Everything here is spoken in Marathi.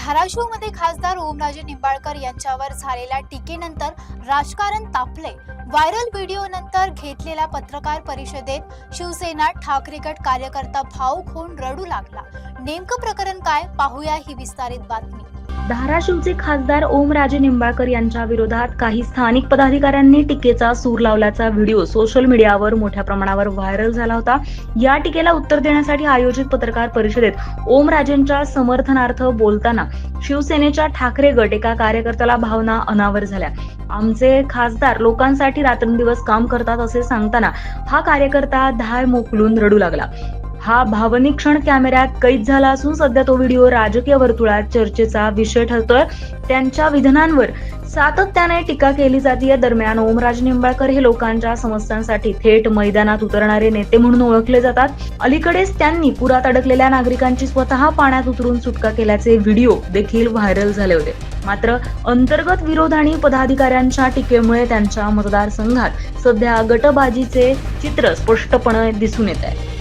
धाराशिवमध्ये खासदार ओमराजे निंबाळकर यांच्यावर झालेल्या टीकेनंतर राजकारण तापले। व्हायरल व्हिडिओनंतर घेतलेल्या पत्रकार परिषदेत शिवसेना ठाकरे गट कार्यकर्ता भावुक होऊन रडू लागला। नेमकं प्रकरण काय, पाहूया ही विस्तारित बातमी। धाराशिवचे खासदार ओमराजे निंबाळकर यांच्या विरोधात काही स्थानिक पदाधिकाऱ्यांनी टीकेचा सूर लावल्याचा व्हिडिओ सोशल मीडियावर मोठ्या प्रमाणावर व्हायरल झाला होता। या टीकेला उत्तर देण्यासाठी आयोजित पत्रकार परिषदेत ओमराजेंच्या समर्थनार्थ बोलताना शिवसेनेच्या ठाकरे गट एका कार्यकर्त्याला भावना अनावर झाल्या। आमचे खासदार लोकांसाठी रात्रंदिवस काम करतात असे सांगताना हा कार्यकर्ता धाय मोकलून रडू लागला। हा भावनिक क्षण कॅमेऱ्यात कैद झाला असून सध्या तो व्हिडिओ राजकीय वर्तुळात चर्चेचा विषय ठरतोय। त्यांच्या विधानांवर सातत्याने टीका केली जाते। दरम्यान ओमराजे निंबाळकर हे लोकांच्या समस्यांसाठी थेट मैदानात उतरणारे नेते म्हणून ओळखले जातात। अलीकडेच त्यांनी पुरात अडकलेल्या नागरिकांची स्वतः पाण्यात उतरून सुटका केल्याचे व्हिडिओ देखील व्हायरल झाले होते। मात्र अंतर्गत विरोध आणि पदाधिकाऱ्यांच्या टीकेमुळे त्यांच्या मतदारसंघात सध्या गटबाजीचे चित्र स्पष्टपणे दिसून येत आहे।